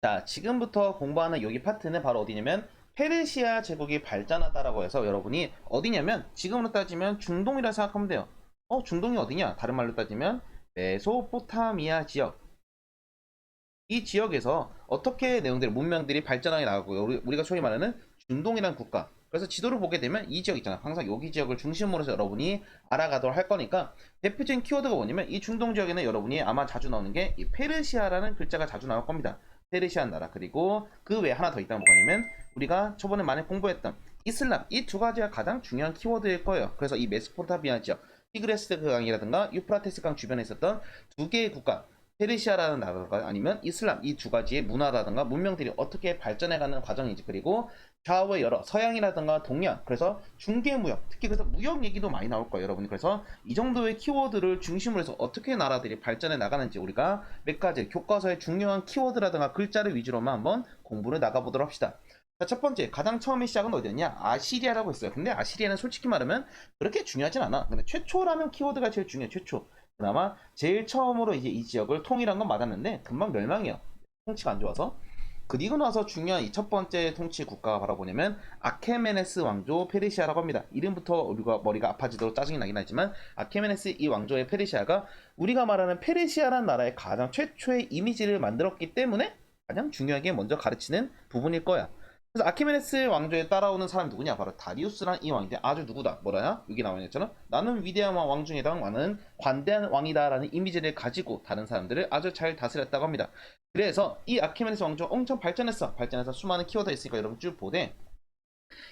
자, 지금부터 공부하는 여기 파트는 바로 어디냐면 페르시아 제국이 발전하다라고 해서 여러분이 어디냐면 지금으로 따지면 중동이라 생각하면 돼요. 중동이 어디냐? 다른 말로 따지면 메소포타미아 지역. 이 지역에서 어떻게 내용들이 문명들이 발전하게 나가고 우리가 소위 말하는 중동이라는 국가. 그래서 지도를 보게 되면 이 지역 있잖아. 항상 여기 지역을 중심으로 해서 여러분이 알아가도록 할 거니까 대표적인 키워드가 뭐냐면 이 중동 지역에는 여러분이 아마 자주 나오는 게 이 페르시아라는 글자가 자주 나올 겁니다. 페르시아 나라. 그리고 그 외에 하나 더 있다는 뭐냐면 우리가 저번에 많이 공부했던 이슬람. 이 두 가지가 가장 중요한 키워드일 거예요. 그래서 이 메소포타미아 지역, 티그레스 강이라든가 유프라테스 강 주변에 있었던 두 개의 국가, 페르시아라는 나라가 아니면 이슬람, 이 두 가지의 문화라든가 문명들이 어떻게 발전해가는 과정인지, 그리고 좌우의 여러 서양이라든가 동양, 그래서 중개무역, 특히 그래서 무역 얘기도 많이 나올 거예요 여러분. 그래서 이 정도의 키워드를 중심으로 해서 어떻게 나라들이 발전해 나가는지 우리가 몇 가지 교과서의 중요한 키워드라든가 글자를 위주로만 한번 공부를 나가보도록 합시다. 자, 첫 번째, 가장 처음에 시작은 어디였냐? 아시리아라고 했어요. 근데 아시리아는 솔직히 말하면 그렇게 중요하진 않아. 근데 최초라는 키워드가 제일 중요해. 최초. 그나마 제일 처음으로 이제 이 지역을 통일한 건 맞았는데 금방 멸망해요. 통치가 안 좋아서. 그리고 나서 중요한 이 첫 번째 통치 국가가 바로 뭐냐면 아케메네스 왕조 페르시아라고 합니다. 이름부터 우리가 머리가 아파지도록 짜증이 나긴 하지만 아케메네스 이 왕조의 페르시아가 우리가 말하는 페르시아라는 나라의 가장 최초의 이미지를 만들었기 때문에 가장 중요하게 먼저 가르치는 부분일 거야. 그래서 아키메네스 왕조에 따라오는 사람이 누구냐? 바로 다리우스란 이 왕인데 아주 누구다? 뭐라냐? 여기 나와 있잖아. 나는 위대한 왕 중에다 나는 관대한 왕이다라는 이미지를 가지고 다른 사람들을 아주 잘 다스렸다고 합니다. 그래서 이 아키메네스 왕조 엄청 발전했어. 발전해서 수많은 키워드가 있으니까 여러분 쭉 보되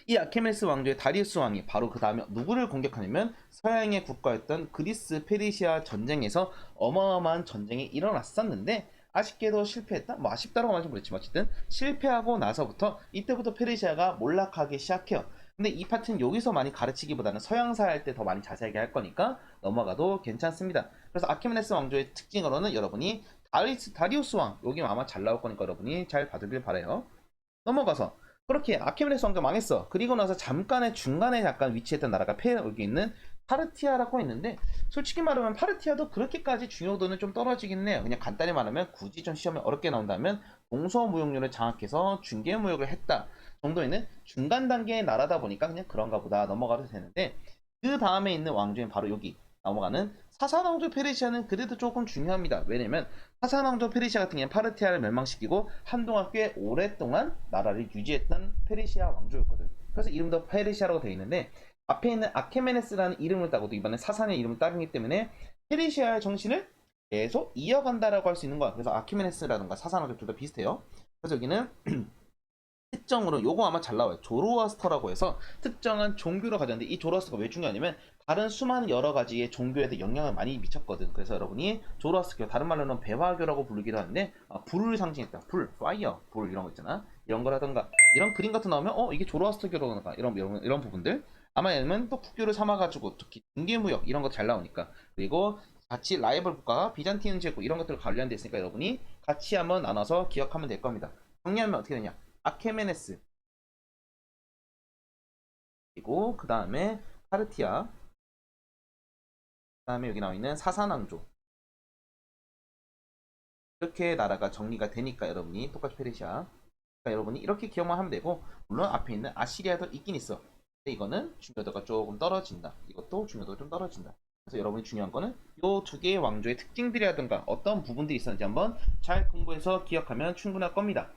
이 아케메네스 왕조의 다리우스 왕이 바로 그 다음에 누구를 공격하냐면 서양의 국가였던 그리스 페르시아 전쟁에서 어마어마한 전쟁이 일어났었는데 아쉽게도 실패했다? 뭐 아쉽다라고 말하지 모르겠지만 어쨌든 실패하고 나서부터 이때부터 페르시아가 몰락하기 시작해요. 근데 이 파트는 여기서 많이 가르치기보다는 서양사 할 때 더 많이 자세하게 할 거니까 넘어가도 괜찮습니다. 그래서 아케메네스 왕조의 특징으로는 여러분이 다리우스 왕 여기 아마 잘 나올 거니까 여러분이 잘 봐두길 바래요. 넘어가서 그렇게 아케메네스 왕조 망했어. 그리고 나서 잠깐의 중간에 약간 위치했던 나라가 여기 있는 파르티아라고 있는데 솔직히 말하면 파르티아도 그렇게까지 중요도는 좀 떨어지긴 해요. 그냥 간단히 말하면 굳이 좀 시험에 어렵게 나온다면 동서무역률을 장악해서 중개무역을 했다 정도에는 중간 단계의 나라다 보니까 그냥 그런가 보다 넘어가도 되는데 그 다음에 있는 왕조는 바로 여기 넘어가는 사사왕조 페르시아는 그래도 조금 중요합니다. 왜냐면 사사왕조 페르시아 같은 경우는 파르티아를 멸망시키고 한동안 꽤 오랫동안 나라를 유지했던 페르시아 왕조였거든. 그래서 이름도 페르시아라고 되어 있는데 앞에 있는 아케메네스라는 이름을 따고도 이번에 사산의 이름을 따르기 때문에 페르시아의 정신을 계속 이어간다라고 할 수 있는 거야. 그래서 아케메네스라든가 사산왕조 둘 다 비슷해요. 그래서 여기는 특정으로 요거 아마 잘 나와요. 조로아스터라고 해서 특정한 종교를 가졌는데 이 조로아스터가 왜 중요하냐면 다른 수많은 여러 가지의 종교에도 영향을 많이 미쳤거든. 그래서 여러분이 조로아스터 다른 말로는 배화교라고 부르기도 하는데 불을 상징했다. 불, 파이어, 불 이런 거 있잖아. 이런 거라던가 이런 그림 같은 거 나오면 이게 조로아스터교라던가 이런 부분들 아마 얘는 또 국교를 삼아가지고 특히 중개무역 이런 거 잘 나오니까 그리고 같이 라이벌 국가 비잔티움 제국 이런 것들 관련돼 있으니까 여러분이 같이 한번 나눠서 기억하면 될 겁니다. 정리하면 어떻게 되냐? 아케메네스 그리고 그 다음에 파르티아 그 다음에 여기 나와 있는 사산왕조 이렇게 나라가 정리가 되니까 여러분이 똑같이 페르시아 그러니까 여러분이 이렇게 기억만 하면 되고 물론 앞에 있는 아시리아도 있긴 있어. 근데 이거는 중요도가 조금 떨어진다. 이것도 중요도가 좀 떨어진다. 그래서 여러분이 중요한 거는 이 두 개의 왕조의 특징들이라든가 어떤 부분들이 있었는지 한번 잘 공부해서 기억하면 충분할 겁니다.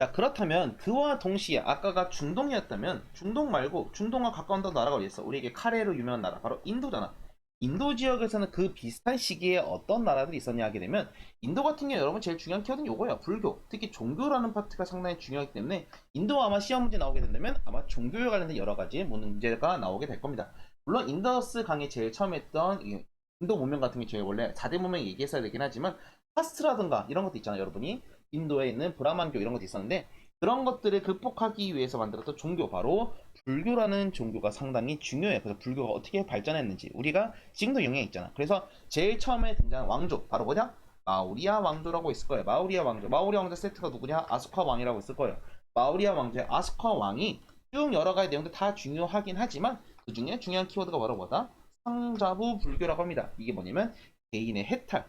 자, 그렇다면 그와 동시에 아까가 중동이었다면 중동 말고 중동과 가까운 나라가 어디 있어? 우리에게 카레로 유명한 나라 바로 인도잖아. 인도 지역에서는 그 비슷한 시기에 어떤 나라들이 있었냐 하게 되면 인도 같은 경우 여러분 제일 중요한 키워드는 요거야. 불교. 특히 종교라는 파트가 상당히 중요하기 때문에 인도 아마 시험 문제 나오게 된다면 아마 종교에 관련된 여러 가지 문제가 나오게 될 겁니다. 물론 인더스 강에 제일 처음 했던 인도 문명 같은 게 제일 원래 4대 문명 얘기했어야 되긴 하지만 카스트라든가 이런 것도 있잖아요 여러분이 인도에 있는 브라만교 이런 것도 있었는데 그런 것들을 극복하기 위해서 만들었던 종교 바로 불교라는 종교가 상당히 중요해요. 그래서 불교가 어떻게 발전했는지 우리가 지금도 영향이 있잖아. 그래서 제일 처음에 등장한 왕조 바로 뭐냐? 마우리아 왕조라고 있을 거예요. 마우리아 왕조. 마우리아 왕조 세트가 누구냐? 아스카 왕이라고 있을 거예요. 마우리아 왕조의 아스카 왕이 쭉 여러 가지 내용들 다 중요하긴 하지만 그 중에 중요한 키워드가 바로 뭐다? 상자부 불교라고 합니다. 이게 뭐냐면 개인의 해탈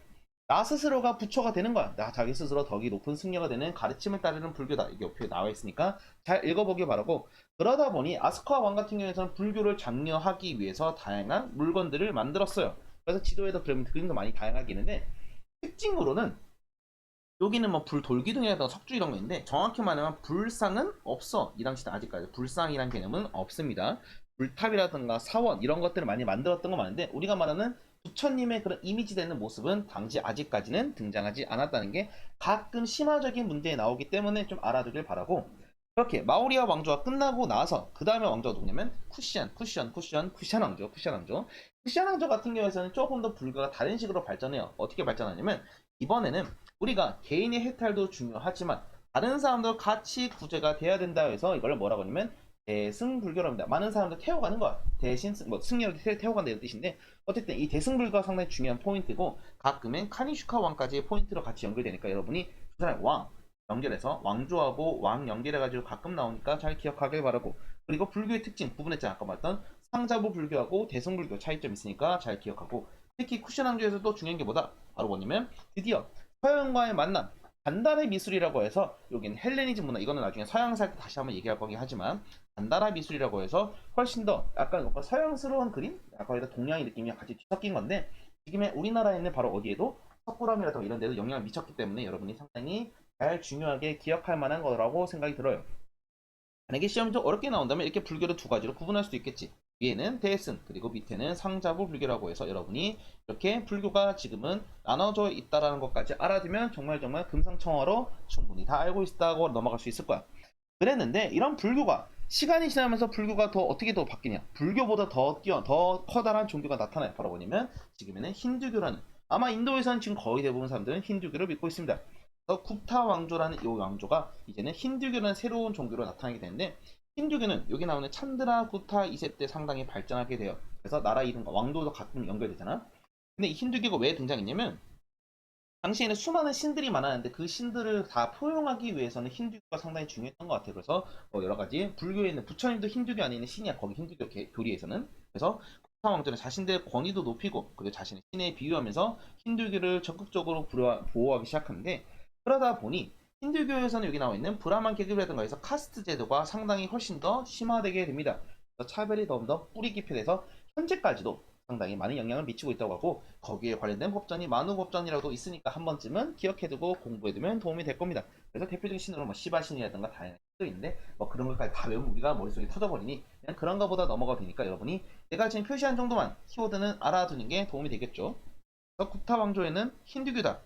나 스스로가 부처가 되는 거야. 나 자기 스스로 덕이 높은 승려가 되는 가르침을 따르는 불교다. 이게 옆에 나와 있으니까 잘 읽어보길 바라고. 그러다 보니 아스카 왕 같은 경우에는 불교를 장려하기 위해서 다양한 물건들을 만들었어요. 그래서 지도에도 그러면 그림도 많이 다양하게 있는데 특징으로는 여기는 뭐 불돌기둥이라든가 석주 이런 거 있는데 정확히 말하면 불상은 없어. 이 당시는 아직까지 불상이란 개념은 없습니다. 불탑이라든가 사원 이런 것들을 많이 만들었던 건 많은데 우리가 말하는 부처님의 그런 이미지 되는 모습은 당시 아직까지는 등장하지 않았다는 게 가끔 심화적인 문제에 나오기 때문에 좀 알아두길 바라고. 그렇게 마우리아 왕조가 끝나고 나서 그 다음에 왕조가 누구냐면 쿠션 왕조. 쿠션 왕조 같은 경우에는 조금 더 불교가 다른 식으로 발전해요. 어떻게 발전하냐면 이번에는 우리가 개인의 해탈도 중요하지만 다른 사람도 같이 구제가 돼야 된다 해서 이걸 뭐라고 하냐면 대승불교랍니다. 많은 사람들 태워가는 거야. 대신 뭐 승려를 태워간다 이런 뜻인데 어쨌든 이 대승불교가 상당히 중요한 포인트고 가끔은 카니슈카 왕까지의 포인트로 같이 연결되니까 여러분이 그 사람 왕 연결해서 왕조하고 왕 연결해가지고 가끔 나오니까 잘 기억하길 바라고. 그리고 불교의 특징 부분했잖아. 아까 말했던 상자부 불교하고 대승불교 차이점 있으니까 잘 기억하고. 특히 쿠션 왕조에서 또 중요한 게 뭐다? 바로 뭐냐면 드디어 서양과의 만남 간다라 미술이라고 해서 여기는 헬레니즘 문화 이거는 나중에 서양 살 때 다시 한번 얘기할 거긴 하지만 간다라 미술이라고 해서 훨씬 더 약간 서양스러운 그림? 약간 동양의 느낌이 같이 뒤섞인 건데 지금의 우리나라에 있는 바로 어디에도 석굴암이라든가 이런 데도 영향을 미쳤기 때문에 여러분이 상당히 잘 중요하게 기억할 만한 거라고 생각이 들어요. 만약에 시험이 좀 어렵게 나온다면 이렇게 불교를 두 가지로 구분할 수도 있겠지. 위에는 대승 그리고 밑에는 상자부 불교라고 해서 여러분이 이렇게 불교가 지금은 나눠져 있다라는 것까지 알아두면 정말 금상첨화로 충분히 다 알고 있다고 넘어갈 수 있을 거야. 그랬는데 이런 불교가 시간이 지나면서 불교가 더 어떻게 더 바뀌냐? 불교보다 더 커다란 종교가 나타나요. 바로 뭐냐면 지금에는 힌두교라는 아마 인도에서는 지금 거의 대부분 사람들은 힌두교를 믿고 있습니다. 그래서 굽타 왕조라는 이 왕조가 이제는 힌두교라는 새로운 종교로 나타나게 되는데 힌두교는 여기 나오는 찬드라 굽타 2세 때 상당히 발전하게 돼요. 그래서 나라 이름과 왕도도 가끔 연결되잖아. 근데 이 힌두교가 왜 등장했냐면 당시에는 수많은 신들이 많았는데 그 신들을 다 포용하기 위해서는 힌두교가 상당히 중요했던 것 같아요. 그래서 여러 가지 불교에 있는 부처님도 힌두교 안에 있는 신이야. 거기 힌두교 교리에서는. 그래서 쿠파 왕조는 자신들의 권위도 높이고 그리고 자신의 신에 비유하면서 힌두교를 적극적으로 보호하기 시작하는데 그러다 보니 힌두교에서는 여기 나와 있는 브라만 계급이라든가 해서 카스트 제도가 상당히 훨씬 더 심화되게 됩니다. 그래서 차별이 더 뿌리 깊게 돼서 현재까지도 상당히 많은 영향을 미치고 있다고 하고 거기에 관련된 법전이 만우법전이라도 있으니까 한 번쯤은 기억해두고 공부해두면 도움이 될 겁니다. 그래서 대표적인 신으로 뭐 시바신이라든가 다양한 신도 있는데 뭐 그런 것까지 다 외우면 우리가 머릿속에 터져버리니 그냥 그런 거보다 넘어가 되니까 여러분이 내가 지금 표시한 정도만 키워드는 알아두는 게 도움이 되겠죠. 그래서 구타 왕조에는 힌두교다.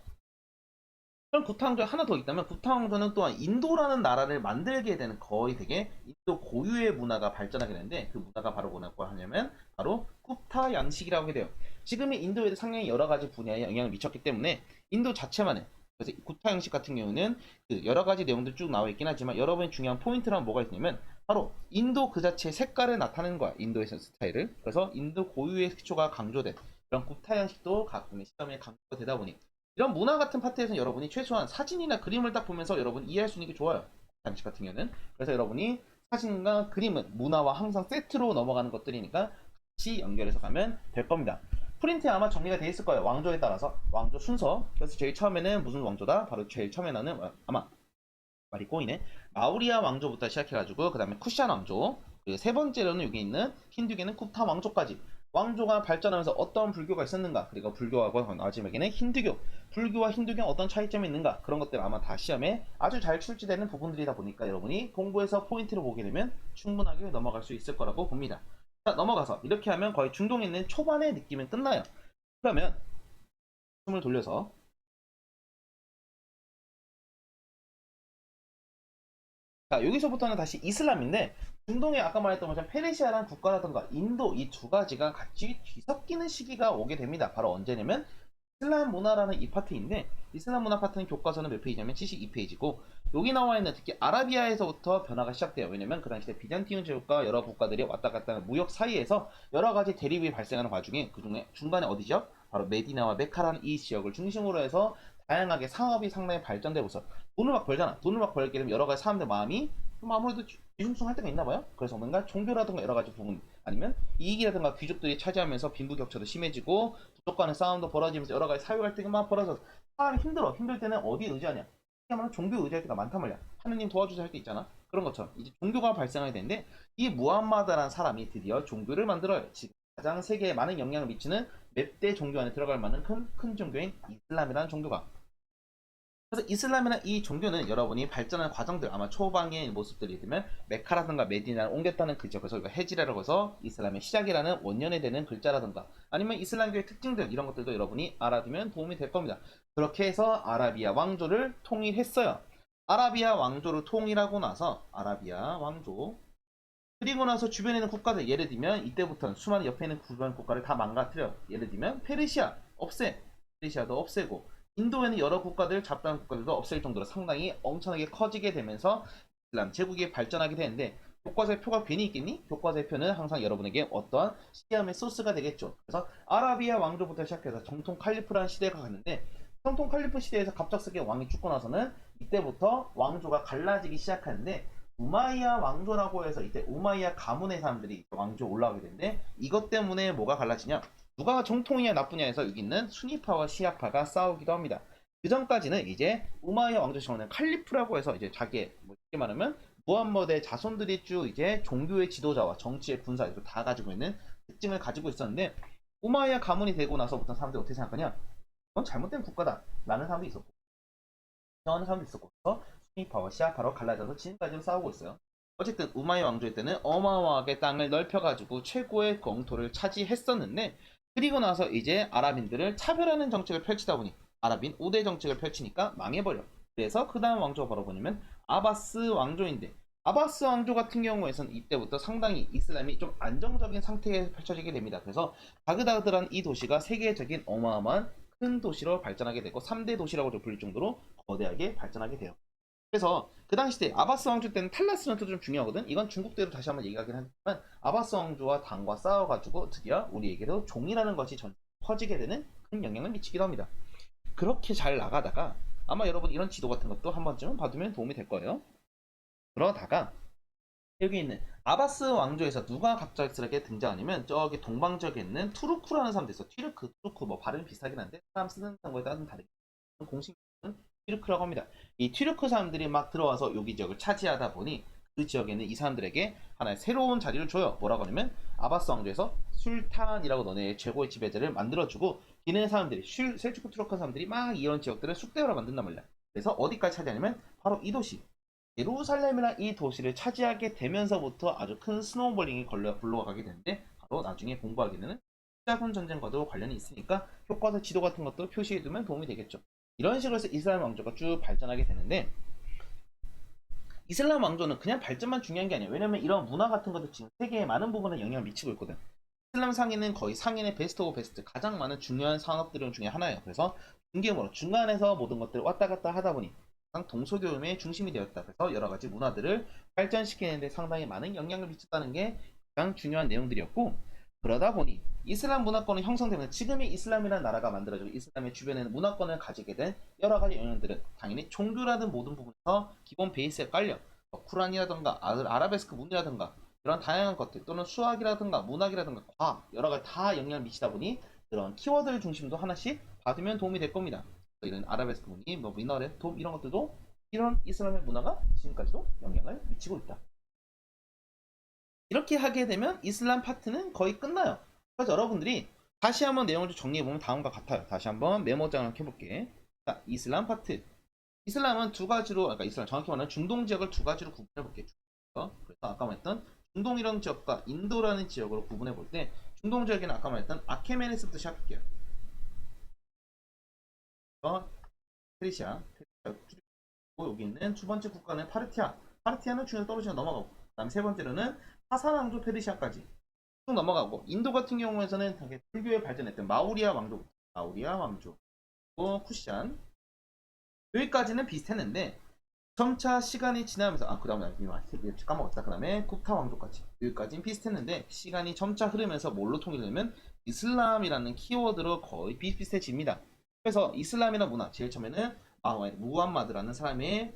그럼 구타왕조 하나 더 있다면 구타왕조는 또한 인도라는 나라를 만들게 되는 거의 되게 인도 고유의 문화가 발전하게 되는데 그 문화가 바로 뭐라고 하냐면 바로 구타 양식이라고 하게 돼요. 지금의 인도에도 상당히 여러 가지 분야에 영향을 미쳤기 때문에 인도 자체만의 그래서 구타 양식 같은 경우는 그 여러 가지 내용들 쭉 나와 있긴 하지만 여러분의 중요한 포인트란 뭐가 있냐면 바로 인도 그 자체의 색깔을 나타내는 거야. 인도에서 스타일을. 그래서 인도 고유의 기초가 강조된 그런 구타 양식도 가끔의 시험에 강조가 되다 보니 이런 문화 같은 파트에서는 여러분이 최소한 사진이나 그림을 딱 보면서 여러분 이해할 수 있는 게 좋아요. 당시 같은 경우는. 그래서 여러분이 사진과 그림은 문화와 항상 세트로 넘어가는 것들이니까 같이 연결해서 가면 될 겁니다. 프린트에 아마 정리가 되어 있을 거예요. 왕조에 따라서. 왕조 순서. 그래서 제일 처음에는 무슨 왕조다? 바로 제일 처음에 나는 아마 말이 꼬이네. 마우리아 왕조부터 시작해가지고 그 다음에 쿠샨 왕조. 그리고 세 번째로는 여기 있는 힌두교는 쿠타 왕조까지. 왕조가 발전하면서 어떤 불교가 있었는가 그리고 불교하고 마지막에는 힌두교 불교와 힌두교는 어떤 차이점이 있는가 그런 것들 아마 다 시험에 아주 잘 출제되는 부분들이다 보니까 여러분이 공부해서 포인트를 보게 되면 충분하게 넘어갈 수 있을 거라고 봅니다. 자 넘어가서 이렇게 하면 거의 중동에 있는 초반의 느낌은 끝나요. 그러면 숨을 돌려서 자, 여기서부터는 다시 이슬람인데 중동에 아까 말했던 것처럼 페르시아라는 국가라든가 인도 이 두 가지가 같이 뒤섞이는 시기가 오게 됩니다. 바로 언제냐면 이슬람 문화라는 이 파트인데 이슬람 문화 파트는 교과서는 몇 페이지냐면 72페이지고 여기 나와 있는 특히 아라비아에서부터 변화가 시작돼요. 왜냐면 그 당시에 비잔티움 제국과 여러 국가들이 왔다 갔다 하는 무역 사이에서 여러 가지 대립이 발생하는 와중에 그 중에 중간에 어디죠? 바로 메디나와 메카라는 이 지역을 중심으로 해서 다양하게 상업이 상당히 발전되고 있어. 돈을 막 벌잖아. 돈을 막 벌게 되면 여러 가지 사람들 마음이 좀 아무래도 뒤숭숭할 때가 있나 봐요. 그래서 뭔가 종교라든가 여러 가지 부분 아니면 이익이라든가 귀족들이 차지하면서 빈부격차도 심해지고 부족 간의 싸움도 벌어지면서 여러 가지 사회 갈등이 막 벌어져서 사람이 힘들어. 힘들 때는 어디에 의지하냐? 그야말로 종교에 의지할 때가 많단 말이야. 하느님 도와주자 할 때 있잖아. 그런 것처럼 이제 종교가 발생하게 되는데 이 무함마드라는 사람이 드디어 종교를 만들어요. 지금 가장 세계에 많은 영향을 미치는 몇 대 종교 안에 들어갈 만한 큰 종교인 이슬람이라는 종교가. 그래서 이슬람이나 이 종교는 여러분이 발전하는 과정들 아마 초반의 모습들이 되면 메카라든가 메디나를 옮겼다는 그 지역에서 이거 헤지라라고 해서 이슬람의 시작이라는 원년에 되는 글자라든가 아니면 이슬람교의 특징들 이런 것들도 여러분이 알아두면 도움이 될 겁니다. 그렇게 해서 아라비아 왕조를 통일했어요. 아라비아 왕조를 통일하고 나서 아라비아 왕조 그리고 나서 주변에 있는 국가들 예를 들면 이때부터는 수많은 옆에 있는 주변 국가를 다 망가뜨려. 예를 들면 페르시아 없애. 페르시아도 없애고 인도에는 여러 국가들 잡다한 국가들도 없앨 정도로 상당히 엄청나게 커지게 되면서 이슬람 제국이 발전하게 되는데 교과서의 표가 괜히 있겠니? 교과서의 표는 항상 여러분에게 어떠한 시험의 소스가 되겠죠. 그래서 아라비아 왕조부터 시작해서 정통 칼리프라는 시대가 갔는데 정통 칼리프 시대에서 갑작스럽게 왕이 죽고 나서는 이때부터 왕조가 갈라지기 시작하는데 우마이야 왕조라고 해서 이때 우마이야 가문의 사람들이 왕조 올라오게 되는데 이것 때문에 뭐가 갈라지냐? 누가 정통이냐 나쁘냐 해서 여기 있는 수니파와 시아파가 싸우기도 합니다. 그 전까지는 이제 우마이야 왕조 시간에는 칼리프라고 해서 이제 자기의 뭐 쉽게 말하면 무함머드의 자손들이 쭉 이제 종교의 지도자와 정치의 군사 이걸 다 가지고 있는 특징을 가지고 있었는데 우마이야 가문이 되고 나서부터 사람들이 어떻게 생각하냐? 그건 잘못된 국가다 라는 사람도 있었고 하는 사람도 있었고 그래서 수니파와 시아파로 갈라져서 지금까지도 싸우고 있어요. 어쨌든 우마이 왕조의 때는 어마어마하게 땅을 넓혀가지고 최고의 영토를 차지했었는데 그리고 나서 이제 아랍인들을 차별하는 정책을 펼치다 보니 아랍인 우대 정책을 펼치니까 망해버려. 그래서 그 다음 왕조가 바로 뭐냐면 아바스 왕조인데 아바스 왕조 같은 경우에는 이때부터 상당히 이슬람이 좀 안정적인 상태에 펼쳐지게 됩니다. 그래서 바그다드란 이 도시가 세계적인 어마어마한 큰 도시로 발전하게 되고 3대 도시라고 불릴 정도로 거대하게 발전하게 돼요. 그래서 그 당시 때 아바스 왕조 때는 탈라스는 좀 중요하거든. 이건 중국대로 다시 한번 얘기하긴 하지만 아바스 왕조와 당과 싸워가지고 드디어 우리에게도 종이라는 것이 전 퍼지게 되는 큰 영향을 미치기도 합니다. 그렇게 잘 나가다가 아마 여러분 이런 지도 같은 것도 한 번쯤은 봐두면 도움이 될 거예요. 그러다가 여기 있는 아바스 왕조에서 누가 갑작스럽게 등장하냐면 저기 동방 지역에 있는 투르크라는 사람도 있어. 튀르크, 투르크 뭐 발음이 비슷하긴 한데 사람 쓰는 거에 따라서 다르게 공식 튀르크라고 합니다. 이 튀르크 사람들이 막 들어와서 여기 지역을 차지하다 보니 그 지역에는 이 사람들에게 하나의 새로운 자리를 줘요. 뭐라고 하냐면 아바스 왕조에서 술탄이라고 너네의 최고의 지배자를 만들어주고 기는 사람들이 셀주크 투르크 사람들이 막 이런 지역들을 쑥대어로 만든단 말이야. 그래서 어디까지 차지하냐면 바로 이 도시 예루살렘이라는 이 도시를 차지하게 되면서부터 아주 큰 스노우볼링이 굴러가게 되는데 바로 나중에 공부하게 되는 십자군 전쟁과도 관련이 있으니까 교과서 지도 같은 것도 표시해두면 도움이 되겠죠. 이런 식으로 해서 이슬람 왕조가 쭉 발전하게 되는데 이슬람 왕조는 그냥 발전만 중요한 게 아니에요. 왜냐면 이런 문화 같은 것도 지금 세계의 많은 부분에 영향을 미치고 있거든. 이슬람 상인은 거의 상인의 베스트 오브 베스트 가장 많은 중요한 산업들 중에 하나예요. 그래서 중개모로 중간에서 모든 것들을 왔다 갔다 하다 보니 동서교움의 중심이 되었다. 그래서 여러 가지 문화들을 발전시키는데 상당히 많은 영향을 미쳤다는 게 가장 중요한 내용들이었고 그러다 보니 이슬람 문화권이 형성되면서 지금의 이슬람이라는 나라가 만들어지고 이슬람의 주변에는 문화권을 가지게 된 여러 가지 영향들은 당연히 종교라든 모든 부분에서 기본 베이스에 깔려 쿠란이라든가 아라베스크 문이라든가 이런 다양한 것들 또는 수학이라든가 문학이라든가 과학 여러 가지 다 영향을 미치다 보니 그런 키워드를 중심도 하나씩 받으면 도움이 될 겁니다. 이런 아라베스크 무늬, 뭐 미너레, 돔 이런 것들도 이런 이슬람의 문화가 지금까지도 영향을 미치고 있다. 이렇게 하게 되면 이슬람 파트는 거의 끝나요. 그래서 여러분들이 다시 한번 내용을 좀 정리해보면 다음과 같아요. 다시 한번 메모장을 켜볼게. 자, 이슬람 파트. 이슬람은 두 가지로, 그러니까 이슬람 정확히 말하면 중동 지역을 두 가지로 구분해볼게요. 그래서 아까 말했던 중동이라는 지역과 인도라는 지역으로 구분해볼 때 중동 지역에는 아까 말했던 아케메네스부터 시작할게요. 페르시아, 그리고 여기 있는 두 번째 국가는 파르티아. 파르티아는 중에서 떨어지면 넘어가고, 그다음 세 번째로는 사사왕조 페르시아까지 쭉 넘어가고, 인도 같은 경우에서는 되게 불교에 발전했던 마우리아 왕조, 마우리아 왕조, 그리고 쿠시안 여기까지는 비슷했는데 점차 시간이 지나면서 그다음에 까먹었다. 그다음에 쿠타 왕조까지 여기까지는 비슷했는데 시간이 점차 흐르면서 뭘로 통일되면 이슬람이라는 키워드로 거의 비슷비슷해집니다. 그래서 이슬람이나 문화 제일 처음에는 무함마드라는 사람의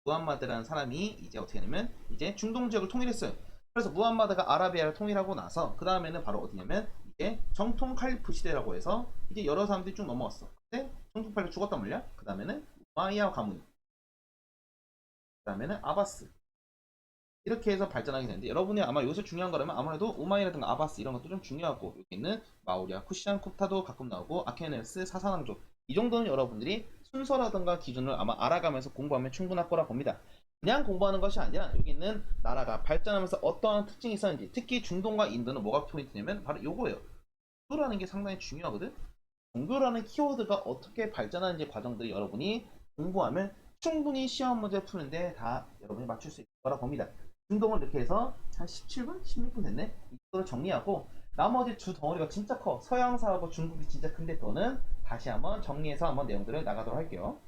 무함마드라는 사람이 이제 어떻게 하냐면 이제 중동 지역을 통일했어요. 그래서 무함마드가 아라비아를 통일하고 나서 그 다음에는 바로 어디냐면 이제 정통 칼리프 시대라고 해서 이제 여러 사람들이 쭉 넘어왔어. 근데 정통 칼리프 죽었단 말이야. 그 다음에는 우마이야 가문, 그 다음에는 아바스, 이렇게 해서 발전하게 되는데, 여러분이 아마 여기서 중요한 거라면 아무래도 우마이라든가 아바스 이런 것도 좀 중요하고, 여기 있는 마우리아, 쿠시안, 쿱타도 가끔 나오고, 아케네스, 사사왕족, 이 정도는 여러분들이 순서라든가 기준을 아마 알아가면서 공부하면 충분할 거라 봅니다. 그냥 공부하는 것이 아니라 여기 있는 나라가 발전하면서 어떠한 특징이 있었는지, 특히 중동과 인도는 뭐가 포인트냐면 바로 요거예요. 종교라는 게 상당히 중요하거든. 종교라는 키워드가 어떻게 발전하는지 과정들이 여러분이 공부하면 충분히 시험 문제 푸는데 다 여러분이 맞출 수 있을 거라 봅니다. 중동을 이렇게 해서 한 17분? 16분 됐네? 이거를 정리하고, 나머지 두 덩어리가 진짜 커. 서양사하고 중국이 진짜 큰데, 또는 다시 한번 정리해서 한번 내용들을 나가도록 할게요.